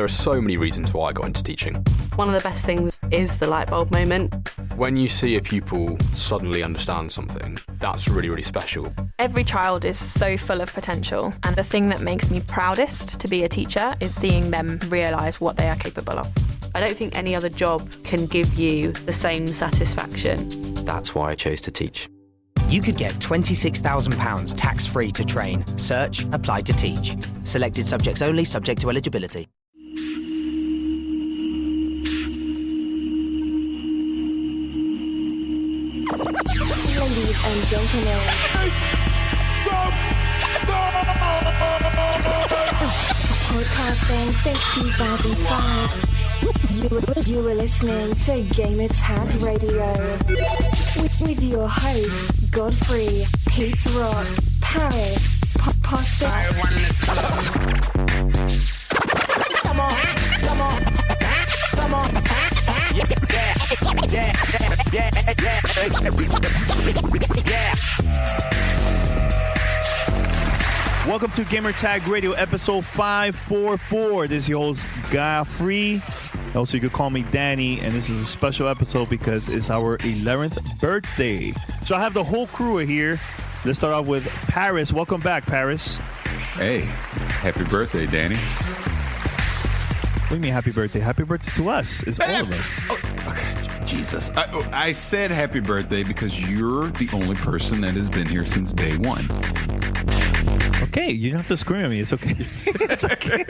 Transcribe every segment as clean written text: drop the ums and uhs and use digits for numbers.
there are so many reasons why I got into teaching. One of the best things is the light bulb moment. When you see a pupil suddenly understand something, that's really, really special. Every child is so full of potential, and the thing that makes me proudest to be a teacher is seeing them realise what they are capable of. I don't think any other job can give you the same satisfaction. That's why I chose to teach. You could get £26,000 tax-free to train. Search, apply to teach. Selected subjects only, subject to eligibility. Ladies and gentlemen. Podcasting since 2005. You were listening to Gamertag Radio with your hosts Godfrey, Pete Rock, Paris, Poster. Come on. Yeah. Welcome to Gamertag Radio, episode 544. This is your host, Godfrey. Also, you could call me Danny, and this is a special episode because it's our 11th birthday. So I have the whole crew here. Let's start off with Paris. Welcome back, Paris. Hey, happy birthday, Danny. What do you mean happy birthday? Happy birthday to us. It's all of us. Oh, okay. Jesus. I said happy birthday because you're the only person that has been here since day one. Okay, you don't have to scream at me. It's okay. It's okay.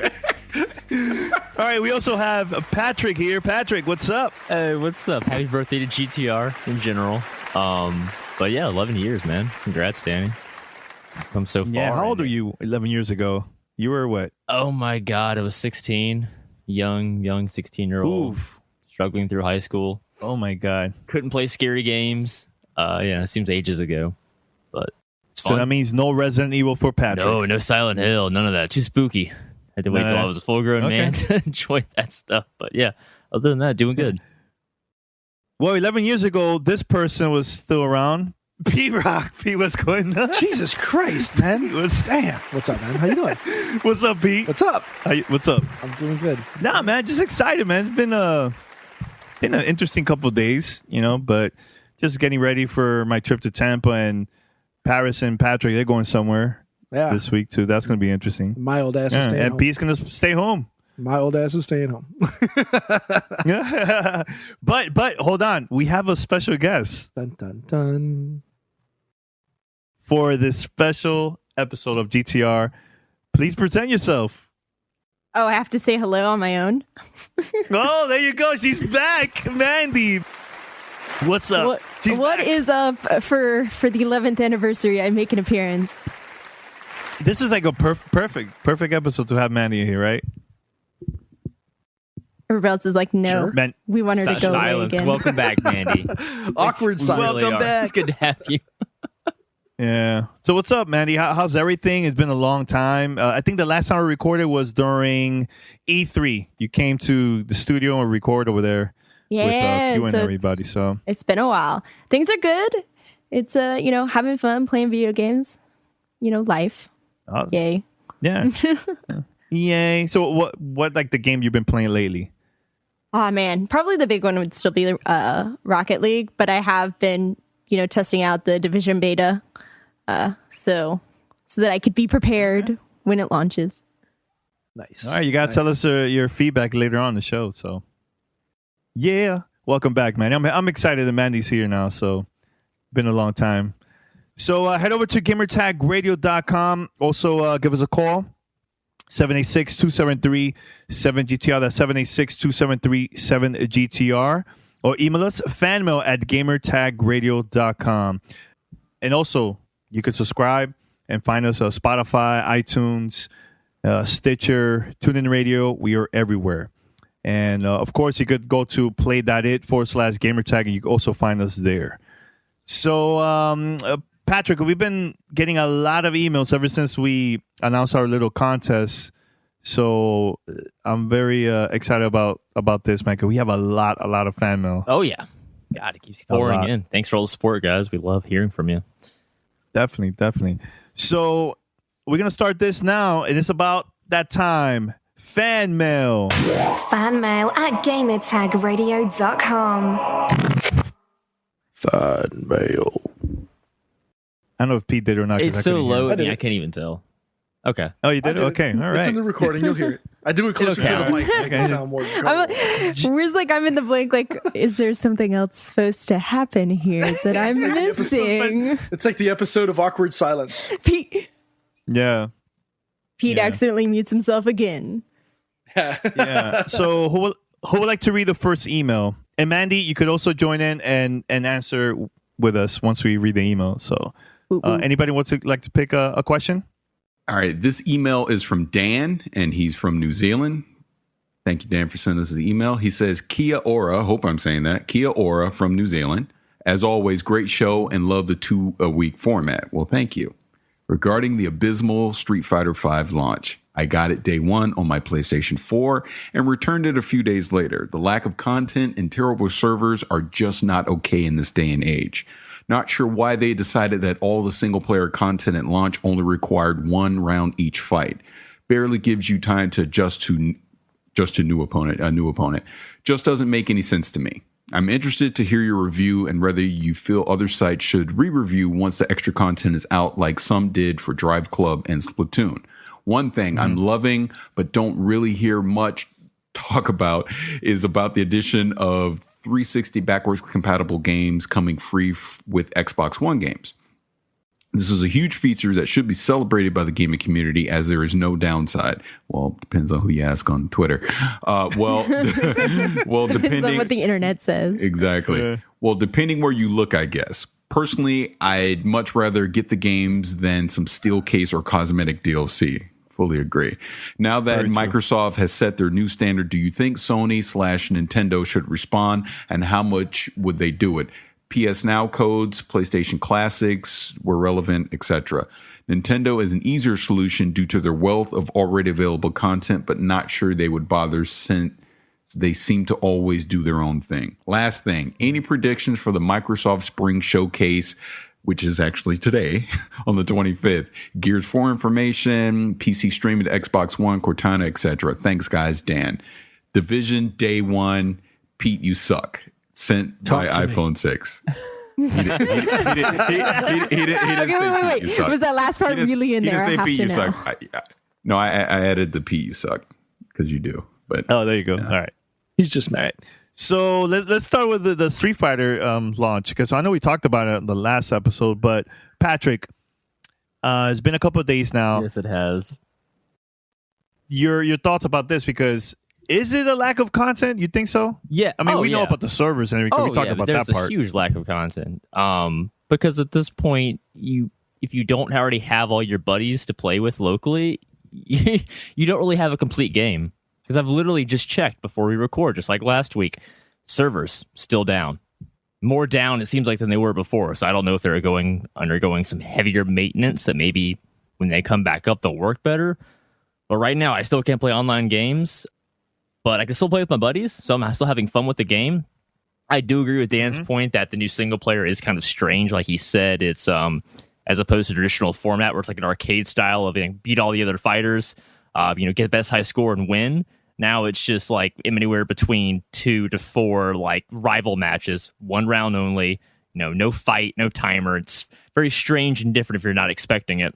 All right, we also have Patrick here. Patrick, what's up? Hey, what's up? Happy birthday to GTR in general. But yeah, 11 years, man. Congrats, Danny. I'm so far. Yeah, how old were you 11 years ago? You were what? Oh my God, I was 16. Young 16-year-old. Oof. Struggling through high school. Oh my God. Couldn't play scary games. Yeah, it seems ages ago. But it's fun. So that means no Resident Evil for Patrick. No Silent Hill. None of that. Too spooky. Had to wait till I was a full-grown man to enjoy that stuff. But yeah, other than that, doing good. Well, 11 years ago, this person was still around. P-Rock. P, what's going on? Jesus Christ, man. Damn. What's up, man? How you doing? What's up, Pete? What's up? What's up? I'm doing good. Nah, man, just excited, man. It's been an interesting couple of days, but just getting ready for my trip to Tampa, and Paris and Patrick, they're going somewhere this week, too. That's going to be interesting. My old ass is staying home. And Pete's going to stay home. My old ass is staying home. But hold on. We have a special guest. Dun, dun, dun. For this special episode of GTR. Please present yourself. Oh, I have to say hello on my own? Oh, there you go. She's back. Mandy. What's up? What is up for the 11th anniversary? I make an appearance. This is like a perfect episode to have Mandy here, right? Everybody else is like, no, sure. We want her to go silence. away again. Welcome back, Mandy. Awkward silence. Welcome back. It's good to have you. Yeah. So what's up, Mandy? How's everything? It's been a long time. I think the last time we recorded was during E3. You came to the studio and record over there with Q and everybody. So it's been a while. Things are good. It's having fun playing video games. Life. Yay. Yeah. Yay. So what like the game you've been playing lately? Oh man, probably the big one would still be Rocket League, but I have been testing out the Division beta. So that I could be prepared when it launches. Nice. All right, you gotta tell us your feedback later on the show. So, yeah, welcome back, man. I'm excited that Mandy's here now. So, been a long time. So head over to gamertagradio.com. Also, give us a call. 786-273-7GTR. That's 786-273-7GTR. Or email us, fanmail at gamertagradio.com. And also, you can subscribe and find us on Spotify, iTunes, Stitcher, TuneIn Radio. We are everywhere. And, of course, you could go to play.it/gamertag, and you can also find us there. So, Patrick, we've been getting a lot of emails ever since we announced our little contest. So I'm very excited about this, man, because we have a lot of fan mail. Oh, yeah. God, it keeps pouring in. Thanks for all the support, guys. We love hearing from you. Definitely. So we're going to start this now, and it's about that time. fan mail. Fanmail at gamertagradio.com. Fan mail. I don't know if Pete did or not. 'cause It's I so couldn't hear low. it. I can't even tell. Okay. Oh, you did? I did. Okay. All right. It's in the recording. You'll hear it. I do it closer to the mic. To make it sound more. Where's like I'm in the blank. Like, is there something else supposed to happen here that I'm missing? It's like the episode of Awkward Silence. Pete Yeah. Yeah. accidentally mutes himself again. Yeah. So who would like to read the first email? And Mandy, you could also join in and answer with us once we read the email. So anybody wants to like to pick a question? All right. This email is from Dan, and he's from New Zealand. Thank you, Dan, for sending us the email. He says, Kia ora. Hope I'm saying that. Kia ora from New Zealand. As always, great show and love the 2-a-week format. Well, thank you. Regarding the abysmal Street Fighter V launch, I got it day one on my PlayStation 4 and returned it a few days later. The lack of content and terrible servers are just not okay in this day and age. Not sure why they decided that all the single-player content at launch only required one round each fight. Barely gives you time to adjust to a new opponent. Just doesn't make any sense to me. I'm interested to hear your review and whether you feel other sites should re-review once the extra content is out like some did for Drive Club and Splatoon. One thing I'm loving but don't really hear much talk about is about the addition of 360 backwards compatible games coming free with Xbox One games. This is a huge feature that should be celebrated by the gaming community as there is no downside. Well, depends on who you ask on Twitter. Well, Depends depending on what the internet says. Exactly. Yeah. Well, depending where you look, I guess. Personally, I'd much rather get the games than some steel case or cosmetic DLC. Fully agree. Now that Microsoft has set their new standard, do you think Sony/Nintendo should respond, and how much would they do it? PS Now codes, PlayStation Classics were relevant, etc. Nintendo is an easier solution due to their wealth of already available content, but not sure they would bother since they seem to always do their own thing. Last thing, any predictions for the Microsoft Spring Showcase, which is actually today on the 25th? Gears 4 information, PC streaming to Xbox One, Cortana, etc. Thanks, guys. Dan. Division Day 1, Pete, you suck. Sent by iPhone 6. He didn't say Pete, you suck. Was that last part really in there? He didn't say Pete, you suck. No, I added the Pete, you suck, because you do. But there you go. All right. He's just mad. So let's start with the Street Fighter launch, because I know we talked about it in the last episode, but Patrick, it's been a couple of days now. Yes, it has. Your thoughts about this, because is it a lack of content? You think so? Yeah. I mean, we know about the servers and everything. We talked about that part. There's a huge lack of content. Because at this point, if you don't already have all your buddies to play with locally, you don't really have a complete game. Because I've literally just checked before we record, just like last week. Servers still down. More down, it seems like, than they were before. So I don't know if they're undergoing some heavier maintenance that maybe when they come back up, they'll work better. But right now, I still can't play online games. But I can still play with my buddies, so I'm still having fun with the game. I do agree with Dan's point that the new single player is kind of strange. Like he said, it's as opposed to traditional format where it's like an arcade style of beat all the other fighters, get the best high score and win. Now it's just like anywhere between 2 to 4 like rival matches, one round only. No fight, no timer. It's very strange and different if you're not expecting it.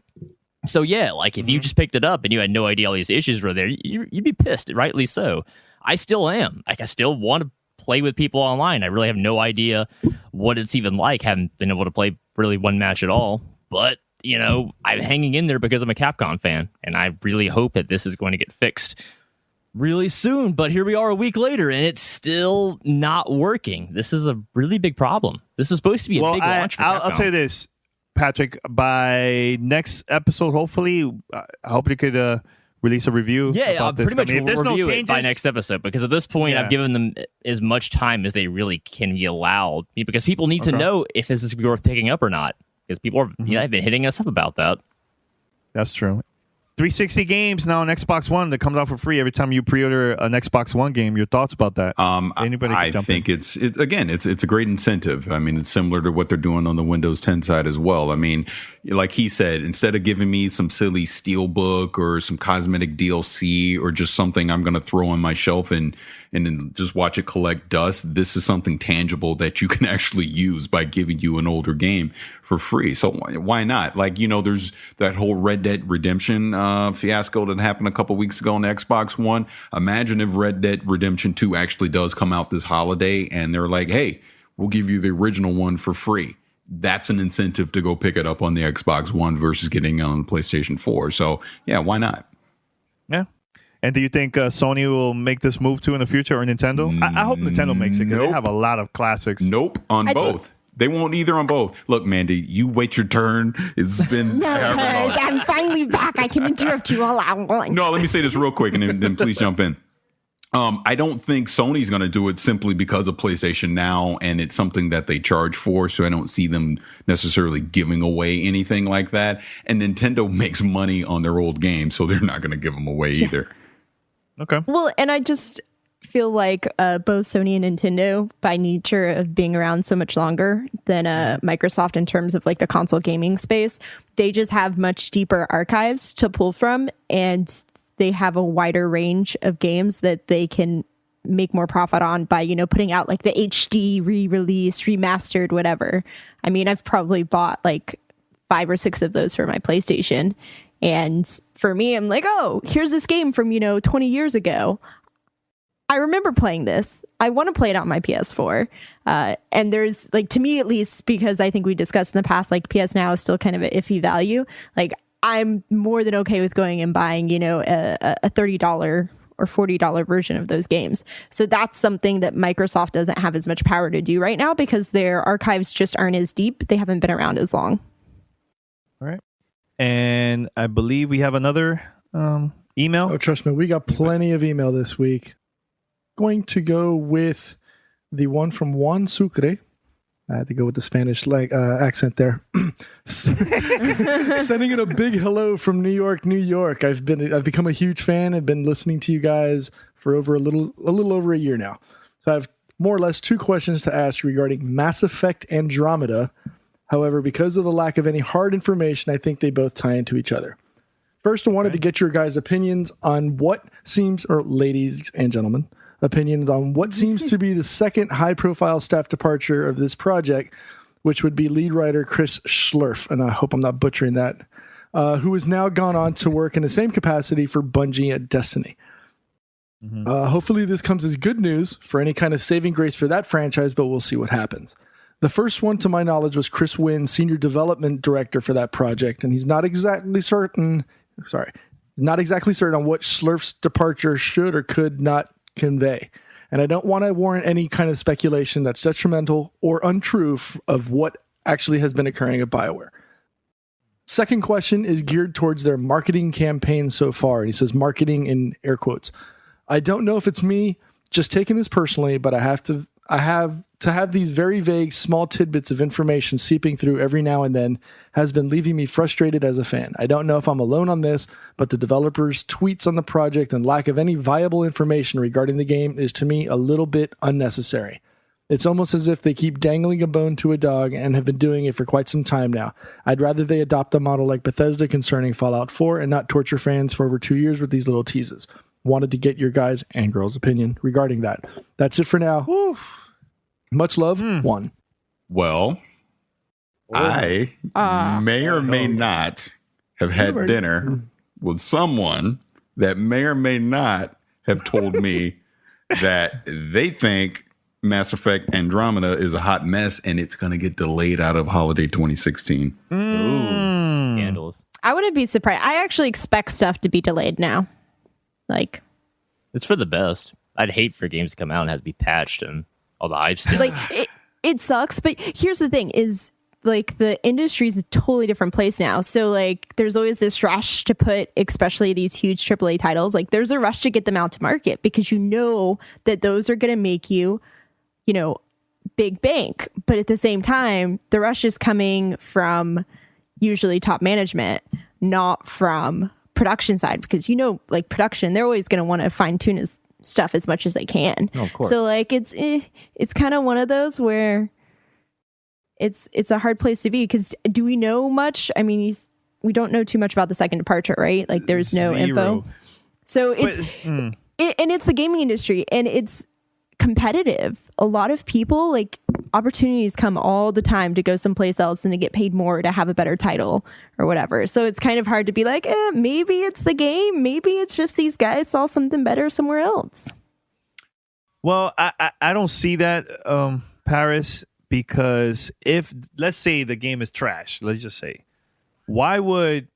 So yeah, like if you just picked it up and you had no idea all these issues were there, you'd be pissed, rightly so. I still am. Like I still want to play with people online. I really have no idea what it's even like. Haven't been able to play really one match at all. But, I'm hanging in there because I'm a Capcom fan. And I really hope that this is going to get fixed really soon. But here we are a week later and it's still not working. This is a really big problem. This is supposed to be a big launch for Capcom. I'll tell you this, Patrick, by next episode, hopefully, I hope you could release a review. Yeah, about this. pretty much we'll review it by next episode, because at this point, I've given them as much time as they really can be allowed, because people need to know if this is worth picking up or not, because people are, have been hitting us up about that. That's true. 360 games now on Xbox One that comes out for free every time you pre-order an Xbox One game. Your thoughts about that? Anybody can jump in. It's a great incentive. I mean, it's similar to what they're doing on the Windows 10 side as well. I mean, like he said, instead of giving me some silly steelbook or some cosmetic DLC or just something I'm going to throw on my shelf and then just watch it collect dust, this is something tangible that you can actually use by giving you an older game for free. So why not? Like, there's that whole Red Dead Redemption fiasco that happened a couple weeks ago on the Xbox One. Imagine if Red Dead Redemption 2 actually does come out this holiday and they're like, hey, we'll give you the original one for free. That's an incentive to go pick it up on the Xbox One versus getting it on the PlayStation 4. So, yeah, why not? Yeah. And do you think Sony will make this move too in the future, or Nintendo? I hope Nintendo makes it because they have a lot of classics. Nope, on both. They won't either on both. Look, Mandy, you wait your turn. It's been... I'm finally back. I can interrupt you all I want. No, let me say this real quick, and then please jump in. I don't think Sony's going to do it simply because of PlayStation Now, and it's something that they charge for, so I don't see them necessarily giving away anything like that. And Nintendo makes money on their old games, so they're not going to give them away either. Okay. Well, and I just feel like both Sony and Nintendo, by nature of being around so much longer than Microsoft in terms of like the console gaming space, they just have much deeper archives to pull from, and they have a wider range of games that they can make more profit on by, putting out like the HD re-release, remastered, whatever. I mean, I've probably bought like 5 or 6 of those for my PlayStation. And for me, I'm like, oh, here's this game from, 20 years ago. I remember playing this. I want to play it on my PS4. And there's like, to me, at least, because I think we discussed in the past, like PS Now is still kind of an iffy value. Like, I'm more than okay with going and buying, a $30 or $40 version of those games. So that's something that Microsoft doesn't have as much power to do right now because their archives just aren't as deep. They haven't been around as long. All right. And I believe we have another email. Oh, trust me, we got plenty of email this week. Going to go with the one from Juan Sucre. I had to go with the Spanish accent there. Sending in a big hello from New York, New York. I've become a huge fan. I've been listening to you guys for a little over a year now. So I have more or less 2 questions to ask regarding Mass Effect Andromeda. However, because of the lack of any hard information, I think they both tie into each other. First, I wanted to get your guys' opinions on what seems, or ladies and gentlemen, opinions on what seems to be the second high-profile staff departure of this project, which would be lead writer Chris Schlurf, and I hope I'm not butchering that, who has now gone on to work in the same capacity for Bungie at Destiny. Hopefully this comes as good news for any kind of saving grace for that franchise, but we'll see what happens. The first one, to my knowledge, was Chris Wynn, Senior Development Director for that project, and he's not exactly certain on what Schlurf's departure should or could not convey. And I don't want to warrant any kind of speculation that's detrimental or untrue of what actually has been occurring at BioWare. Second question is geared towards their marketing campaign so far. And he says marketing in air quotes. I don't know if it's me just taking this personally, but I have to have these very vague small tidbits of information seeping through every now and then has been leaving me frustrated as a fan. I don't know if I'm alone on this, but the developers' tweets on the project and lack of any viable information regarding the game is to me a little bit unnecessary. It's almost as if they keep dangling a bone to a dog and have been doing it for quite some time now. I'd rather they adopt a model like Bethesda concerning Fallout 4 and not torture fans for over 2 years with these little teases. Wanted to get your guys' and girls' opinion regarding that. That's it for now. Oof. Much love, Juan. Well, I may or may not have had dinner with someone that may or may not have told me that they think Mass Effect Andromeda is a hot mess and it's going to get delayed out of holiday 2016. Ooh, scandals. I wouldn't be surprised. I actually expect stuff to be delayed now. Like, it's for the best. I'd hate for games to come out and have to be patched and all the hype still. like it sucks, but here's the thing is like the industry's a totally different place now. So like there's always this rush to put especially these huge AAA titles, like there's a rush to get them out to market because you know that those are going to make you big bank. But at the same time, the rush is coming from usually top management, not from production side, because like production, they're always going to want to fine tune his stuff as much as they can. Oh, of course. So like it's kind of one of those where it's a hard place to be because do we know much? I mean, we don't know too much about the second departure, right? Like there's no info. So it's and it's the gaming industry and it's competitive. A lot of people, like, opportunities come all the time to go someplace else and to get paid more to have a better title or whatever. So it's kind of hard to be like, maybe it's the game. Maybe it's just these guys saw something better somewhere else. Well, I don't see that, Paris, because if, let's say the game is trash, let's just say, why would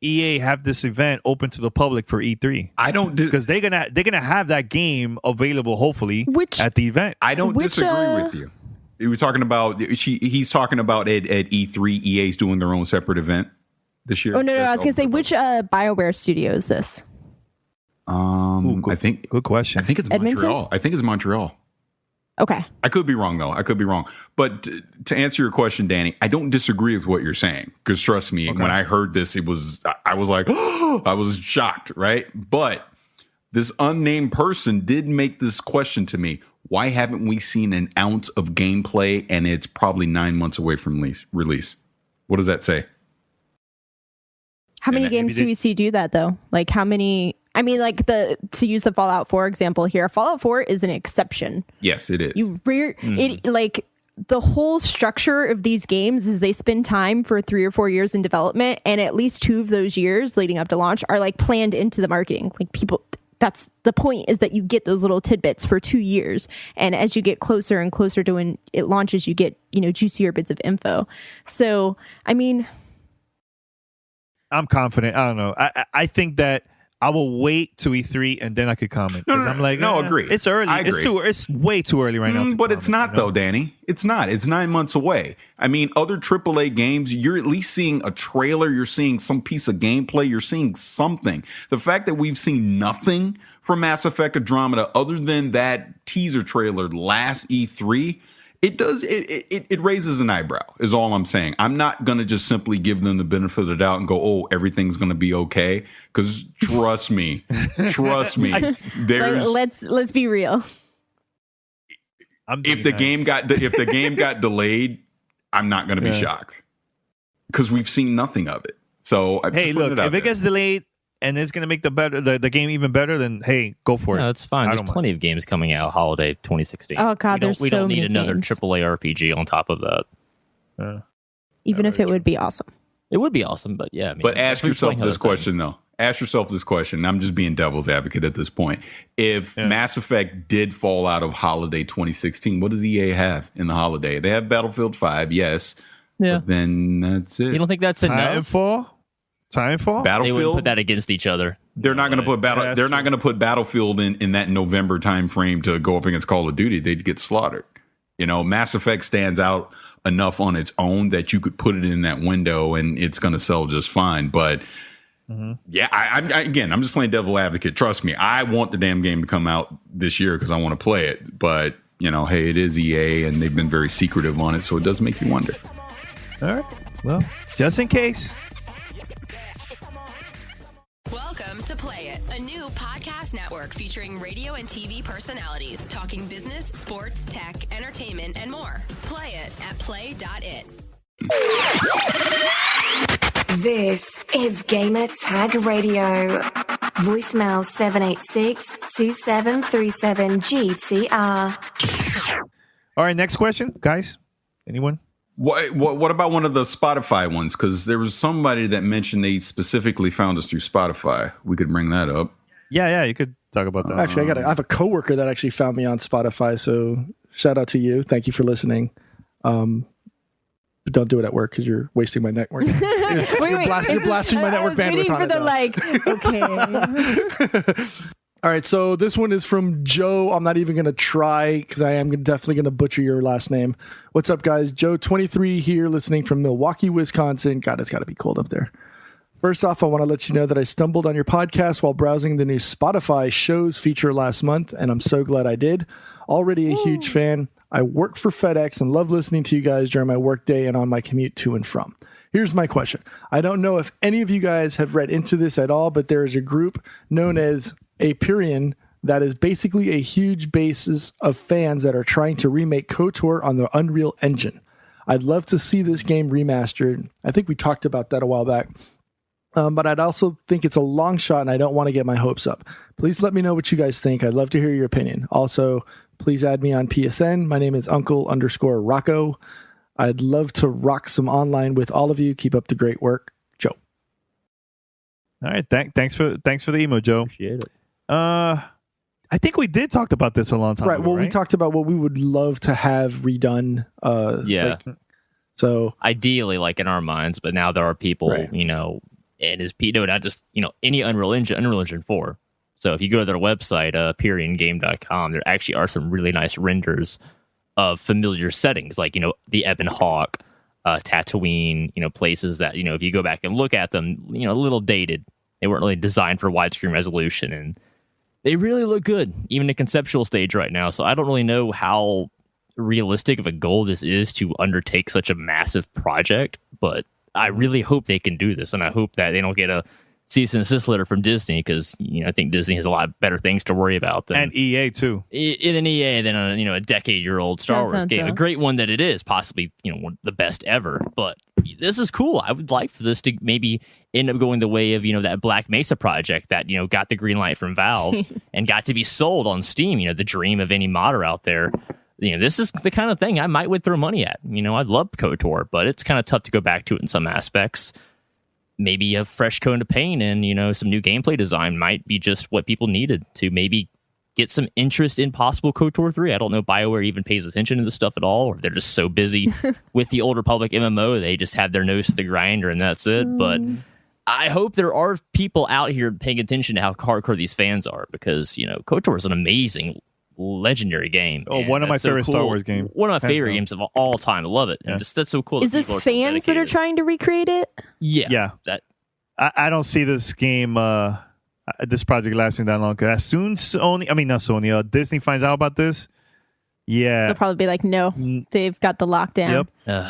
EA have this event open to the public for E3? I don't because they're gonna have that game available hopefully at the event. I don't disagree with you. You were talking about he's talking about at E3 EA's doing their own separate event this year. Oh no, I was gonna say which BioWare studio is this? I think good question. I think it's Edmonton? Montreal. I think it's Montreal. Okay. I could be wrong, though. I could be wrong. But to answer your question, Danny, I don't disagree with what you're saying. Because trust me, when I heard this, I was like, oh, I was shocked, right? But this unnamed person did make this question to me. Why haven't we seen an ounce of gameplay and it's probably 9 months away from release? What does that say? How many games do we see do that, though? Like how many... I mean, like to use the Fallout 4 example here, Fallout 4 is an exception. Yes, it is. It like the whole structure of these games is they spend time for 3 or 4 years in development, and at least 2 of those years leading up to launch are like planned into the marketing. Like people, that's the point, is that you get those little tidbits for 2 years, and as you get closer and closer to when it launches, you get juicier bits of info. So, I mean, I'm confident. I don't know. I think that I will wait to E3 and then I could comment. I'm like, agree. It's early. I agree. It's way too early right now. But comment, it's not though, Danny. It's not. It's 9 months away. I mean, other AAA games, you're at least seeing a trailer. You're seeing some piece of gameplay. You're seeing something. The fact that we've seen nothing from Mass Effect Andromeda other than that teaser trailer last E3, it raises an eyebrow is all I'm saying. I'm not going to just simply give them the benefit of the doubt and go, oh, everything's going to be okay. Because trust me, there's let's be real. If the game got delayed, I'm not going to be shocked because we've seen nothing of it. So hey, look, if it gets delayed and it's going to make the game even better, then hey, go for it. No, it's fine. There's plenty of games coming out holiday 2016. Oh God, we don't need another AAA RPG on top of that. Even if it would be awesome. It would be awesome, but yeah. I mean, but ask yourself this question though. Ask yourself this question. I'm just being devil's advocate at this point. If Mass Effect did fall out of holiday 2016, what does EA have in the holiday? They have Battlefield 5, yes. Yeah. But then that's it. You don't think that's enough? Timefall? Battlefield. They wouldn't put that against each other. They're not going to put They're not going to put Battlefield in that November time frame to go up against Call of Duty. They'd get slaughtered. Mass Effect stands out enough on its own that you could put it in that window and it's going to sell just fine. But yeah, I'm just playing devil advocate. Trust me, I want the damn game to come out this year because I want to play it. But hey, it is EA and they've been very secretive on it, so it does make you wonder. All right. Well, just in case. Welcome to Play It, a new podcast network featuring radio and TV personalities talking business, sports, tech, entertainment, and more. Play it at play.it. This is Gamertag Radio. Voicemail 786-2737-GTR. All right, next question, guys. Anyone? What about one of the Spotify ones? Because there was somebody that mentioned they specifically found us through Spotify. We could bring that up. Yeah, you could talk about that. Actually, I have a coworker that actually found me on Spotify, so shout out to you. Thank you for listening. But don't do it at work because you're wasting my network. You're blasting my network bandwidth on it. Okay. All right, so this one is from Joe. I'm not even going to try because I am definitely going to butcher your last name. What's up, guys? Joe, 23 here, listening from Milwaukee, Wisconsin. God, it's got to be cold up there. First off, I want to let you know that I stumbled on your podcast while browsing the new Spotify shows feature last month, and I'm so glad I did. Already a huge fan. I work for FedEx and love listening to you guys during my workday and on my commute to and from. Here's my question. I don't know if any of you guys have read into this at all, but there is a group known as Aperion that is basically a huge basis of fans that are trying to remake KOTOR on the Unreal Engine. I'd love to see this game remastered. I think we talked about that a while back. But I'd also think it's a long shot, and I don't want to get my hopes up. Please let me know what you guys think. I'd love to hear your opinion. Also, please add me on PSN. My name is Uncle_Rocco. I'd love to rock some online with all of you. Keep up the great work, Joe. All right, thanks for the email, Joe. Appreciate it. I think we did talk about this a long time ago, Well, right? we talked about what we would love to have redone. Yeah. So ideally, like in our minds, but now there are people, Right. and as not just any Unreal Engine 4. So if you go to their website, PyrionGame.com, there actually are some really nice renders of familiar settings, like the Ebon Hawk, Tatooine, places that if you go back and look at them, a little dated. They weren't really designed for widescreen resolution, and they really look good, even in conceptual stage right now. So I don't really know how realistic of a goal this is to undertake such a massive project, but I really hope they can do this, and I hope that they don't get a cease and desist letter from Disney, because I think Disney has a lot better things to worry about than And EA too. In an EA than a decade-year-old Star Wars game, a great one that it is, possibly one of the best ever. But this is cool. I would like for this to maybe end up going the way of that Black Mesa project that got the green light from Valve and got to be sold on Steam. The dream of any modder out there. This is the kind of thing I would throw money at. I'd love KOTOR, but it's kind of tough to go back to it in some aspects. Maybe a fresh coat of paint and some new gameplay design might be just what people needed to maybe get some interest in possible KOTOR 3. I don't know if BioWare even pays attention to this stuff at all, or they're just so busy with the Old Republic MMO they just have their nose to the grinder and that's it. But I hope there are people out here paying attention to how hardcore these fans are, because KOTOR is an amazing, legendary game. Oh, one of my favorite Star Wars games. One of my favorite games of all time. I love it. And that's so cool. Is this fans that are trying to recreate it? Yeah. I don't see this game, this project lasting that long. Because as soon Disney finds out about this, They'll probably be like, no, they've got the lockdown. Yep.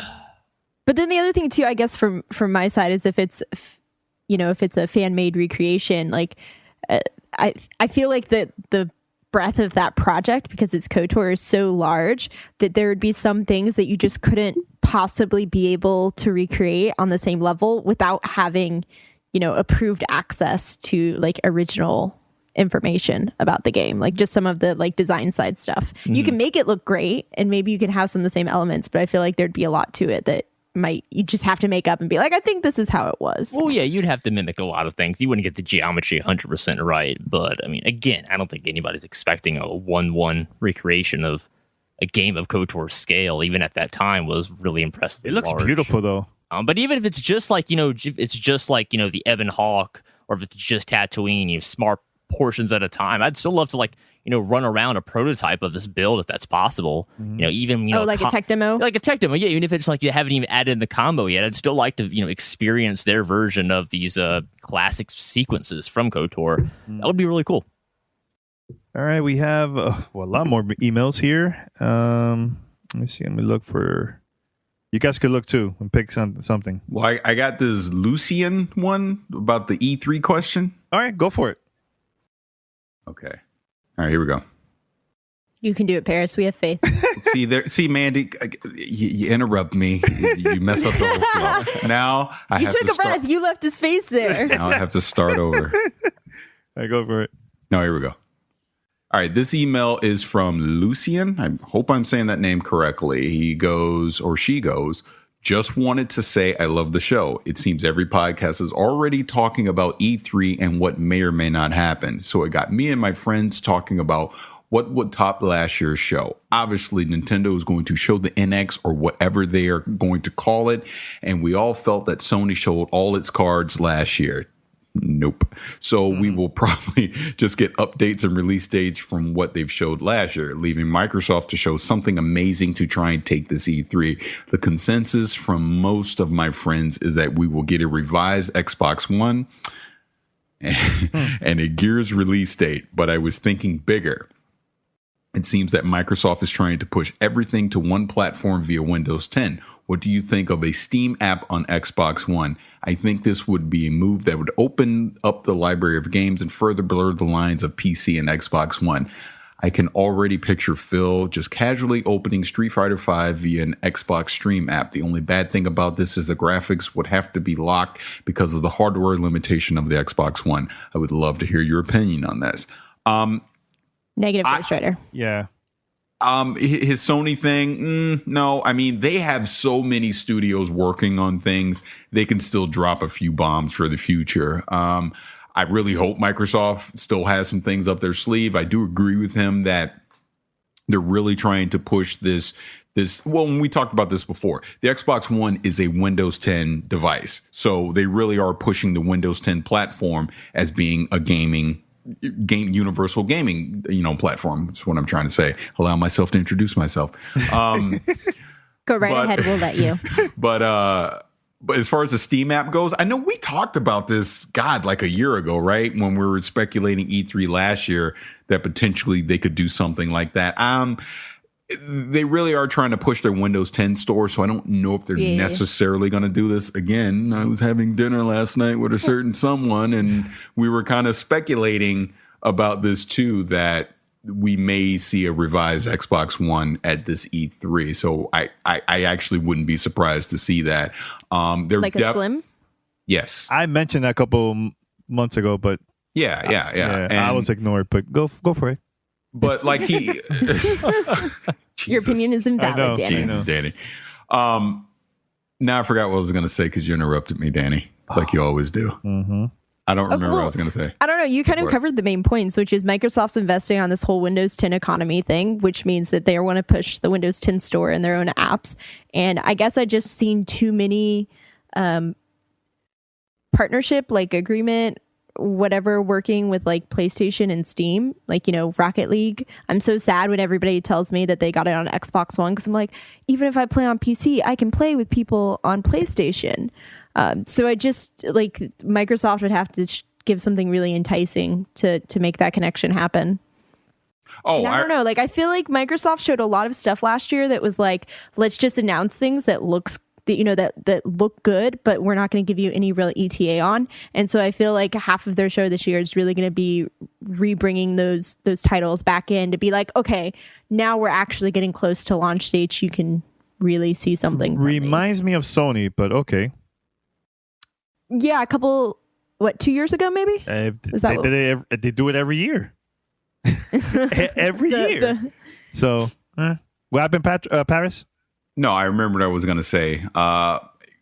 But then the other thing too, I guess from my side, is if it's a fan made recreation, like I feel like the breadth of that project, because it's KOTOR, is so large that there would be some things that you just couldn't possibly be able to recreate on the same level without having approved access to like original information about the game, like just some of the like design side stuff. You can make it look great, and maybe you can have some of the same elements, but I feel like there'd be a lot to it that you just have to make up and be like, I think this is how it was. Well, yeah, you'd have to mimic a lot of things. You wouldn't get the geometry 100% right, but I mean, again, I don't think anybody's expecting a 1-1 recreation of a game of KOTOR's scale. Even at that time, was really impressive. It looks beautiful though. But even if it's just like the Ebon Hawk, or if it's just Tatooine, smart portions at a time, I'd still love to run around a prototype of this build if that's possible. Even like a tech demo, yeah. Even if it's like you haven't even added in the combo yet, I'd still like to experience their version of these classic sequences from KOTOR. That would be really cool. All right, we have a lot more emails here. Let me see. Let me look for. You guys could look too and pick something. Well, I got this Lucian one about the E3 question. All right, go for it. Okay. All right, here we go. You can do it, Paris. We have faith. See, Mandy, you interrupt me. You mess up the whole flow. Now I have to You took a breath. You left a space there. Now I have to start over. I go for it. No, here we go. All right, this email is from Lucian. I hope I'm saying that name correctly. He goes, or she goes, just wanted to say I love the show. It seems every podcast is already talking about E3 and what may or may not happen. So it got me and my friends talking about what would top last year's show. Obviously, Nintendo is going to show the NX or whatever they are going to call it. And we all felt that Sony showed all its cards last year. Nope. So we will probably just get updates and release dates from what they've showed last year, leaving Microsoft to show something amazing to try and take this E3. The consensus from most of my friends is that we will get a revised Xbox One and a Gears release date, but I was thinking bigger. It seems that Microsoft is trying to push everything to one platform via Windows 10. What do you think of a Steam app on Xbox One? I think this would be a move that would open up the library of games and further blur the lines of PC and Xbox One. I can already picture Phil just casually opening Street Fighter V via an Xbox Stream app. The only bad thing about this is the graphics would have to be locked because of the hardware limitation of the Xbox One. I would love to hear your opinion on this. Negative Ghost Rider. Yeah. His Sony thing, no. I mean, they have so many studios working on things. They can still drop a few bombs for the future. I really hope Microsoft still has some things up their sleeve. I do agree with him that they're really trying to push this. Well, when we talked about this before, the Xbox One is a Windows 10 device. So they really are pushing the Windows 10 platform as being a universal gaming, platform. That's what I'm trying to say. Allow myself to introduce myself. Go right ahead. We'll let you. But as far as the Steam app goes, I know we talked about this, like a year ago, right? When we were speculating E3 last year that potentially they could do something like that. They really are trying to push their Windows 10 store, so I don't know if they're necessarily going to do this again. I was having dinner last night with a certain someone, and we were kind of speculating about this too, that we may see a revised Xbox One at this E3. So I actually wouldn't be surprised to see that. They're like a Slim? Yes. I mentioned that a couple months ago, but yeah. And I was ignored, but go for it. But like your opinion is invalid, Danny. Jesus, Danny. Now I forgot what I was going to say because you interrupted me, Danny, like you always do. Mm-hmm. I don't remember what I was going to say. I don't know. You kind of covered the main points, which is Microsoft's investing on this whole Windows 10 economy thing, which means that they want to push the Windows 10 store in their own apps. And I guess I just seen too many partnership, like agreement, whatever, working with like PlayStation and Steam, like, Rocket League. I'm so sad when everybody tells me that they got it on Xbox One, because I'm like, even if I play on PC, I can play with people on PlayStation. So I just like Microsoft would have to give something really enticing to make that connection happen. Oh, I don't know. Like, I feel like Microsoft showed a lot of stuff last year that was like, let's just announce things that that look good, but we're not going to give you any real ETA on. And so I feel like half of their show this year is really going to be rebringing those titles back in to be like, okay, now we're actually getting close to launch stage. You can really see something. Reminds me of Sony, but okay. Yeah, 2 years ago, maybe? They do it every year. Every year. So, what happened, Paris? No, I remember what I was going to say.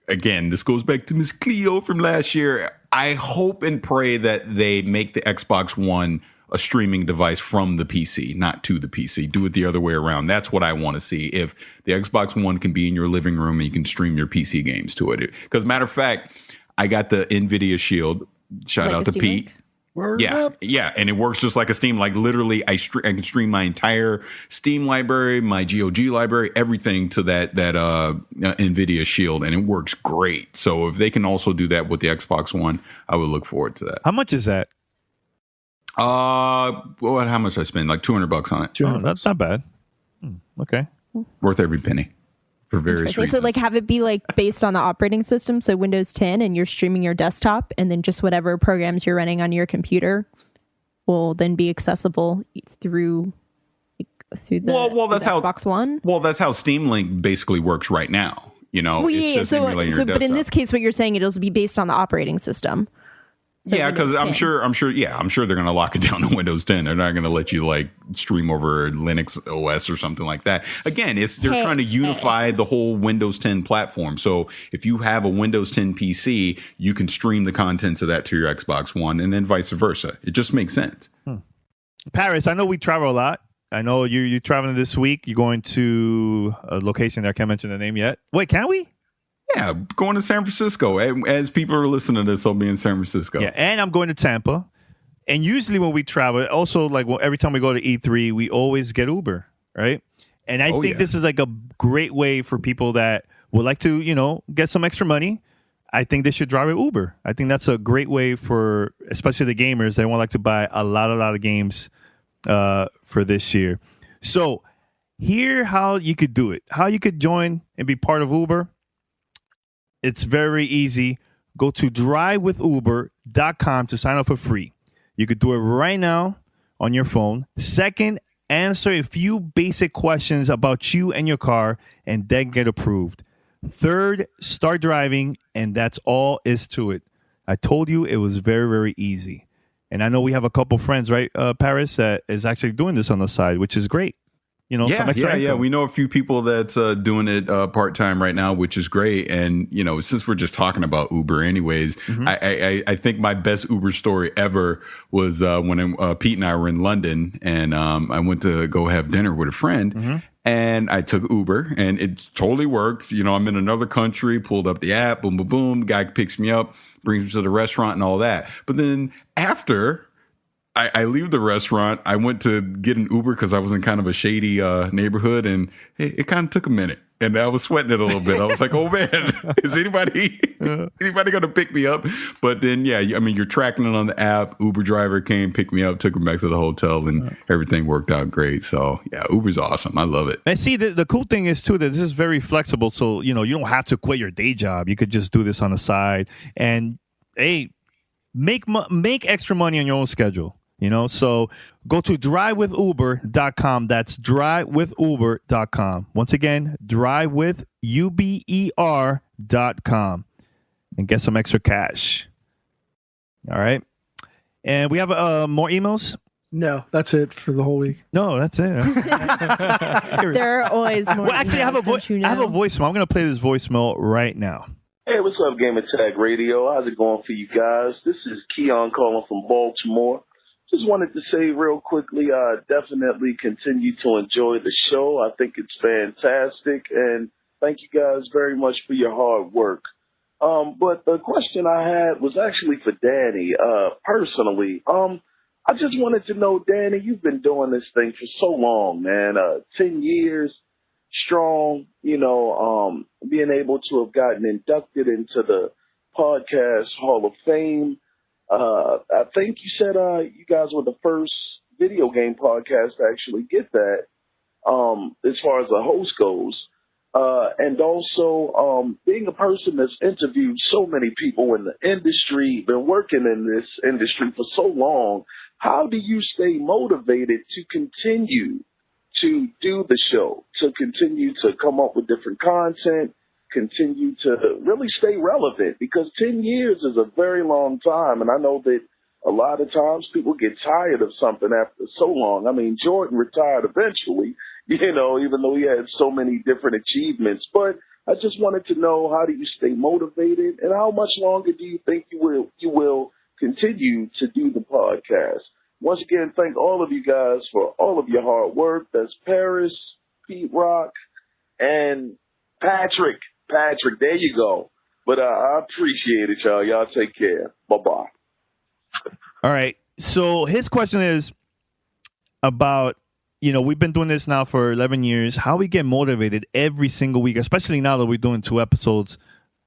Again, this goes back to Miss Cleo from last year. I hope and pray that they make the Xbox One a streaming device from the PC, not to the PC. Do it the other way around. That's what I want to see. If the Xbox One can be in your living room and you can stream your PC games to it. Because matter of fact, I got the NVIDIA Shield. Shout out to Pete. Yeah, and it works just like a Steam. Like literally, I can stream my entire Steam library, my GOG library, everything to that NVIDIA Shield, and it works great. So if they can also do that with the Xbox One, I would look forward to that. How much is that? How much I spend? Like $200 on it. Oh, that's not bad. Okay, worth every penny. For various reasons. So like have it be like based on the operating system, so Windows 10, and you're streaming your desktop, and then just whatever programs you're running on your computer will then be accessible through the Xbox One. Well, that's how Steam Link basically works right now. It's just emulating your desktop. But in this case, what you're saying, it'll be based on the operating system. So yeah, because I'm sure they're going to lock it down to Windows 10. They're not going to let you like stream over Linux OS or something like that. Again, they're trying to unify the whole Windows 10 platform. So if you have a Windows 10 PC, you can stream the contents of that to your Xbox One, and then vice versa. It just makes sense. Paris, I know we travel a lot. I know you're traveling this week. You're going to a location that I can't mention the name yet. Wait, can we? Yeah, going to San Francisco. As people are listening to this, I'll be in San Francisco. Yeah, and I'm going to Tampa. And usually when we travel, also like every time we go to E3, we always get Uber, right? And I think this is like a great way for people that would like to, get some extra money. I think they should drive an Uber. I think that's a great way for, especially the gamers, they want like to buy a lot of games for this year. So here, how you could do it, how you could join and be part of Uber. It's very easy. Go to drivewithuber.com to sign up for free. You could do it right now on your phone. Second, answer a few basic questions about you and your car, and then get approved. Third, start driving, and that's all is to it. I told you it was very, very easy. And I know we have a couple friends, right, Paris, that is actually doing this on the side, which is great. You know, some extra income. We know a few people that's doing it part-time right now, which is great. And, you know, since we're just talking about Uber anyways, I think my best Uber story ever was when Pete and I were in London, and I went to go have dinner with a friend. And I took Uber, and it totally worked. You know, I'm in another country, pulled up the app, boom, boom, boom. Guy picks me up, brings me to the restaurant and all that. But then after I leave the restaurant, I went to get an Uber because I was in kind of a shady neighborhood, and it kind of took a minute. And I was sweating it a little bit. I was like, oh, man, is anybody going to pick me up? But then, yeah, I mean, you're tracking it on the app. Uber driver came, picked me up, took me back to the hotel, and everything worked out great. So, yeah, Uber's awesome. I love it. And see, the cool thing is, too, that this is very flexible. So, you know, you don't have to quit your day job. You could just do this on the side. And, hey, make extra money on your own schedule. You know, so go to drivewithuber.com. That's drivewithuber.com. Once again, drivewithuber.com, and get some extra cash. All right. And we have more emails. No, that's it for the whole week. No, that's it. There are always more. Well, actually, I have a voicemail. I'm going to play this voicemail right now. Hey, what's up, Gamertag Radio? How's it going for you guys? This is Keon calling from Baltimore. Just wanted to say real quickly, I definitely continue to enjoy the show. I think it's fantastic, and thank you guys very much for your hard work. But the question I had was actually for Danny, personally. I just wanted to know, Danny, you've been doing this thing for so long, man, 10 years strong, you know, being able to have gotten inducted into the Podcast Hall of Fame. I think you said you guys were the first video game podcast to actually get that, as far as the host goes. And also being a person that's interviewed so many people in the industry, been working in this industry for so long, how do you stay motivated to continue to do the show, to continue to come up with different content, continue to really stay relevant? Because 10 years is a very long time, and I know that a lot of times people get tired of something after so long. I mean, Jordan retired eventually, you know, even though he had so many different achievements. But I just wanted to know, how do you stay motivated, and how much longer do you think you will continue to do the podcast? Once again, thank all of you guys for all of your hard work. That's Paris, Pete Rock, and Patrick, there you go. But I appreciate it, y'all. Y'all take care. Bye-bye. All right. So his question is about, you know, we've been doing this now for 11 years. How we get motivated every single week, especially now that we're doing 2 episodes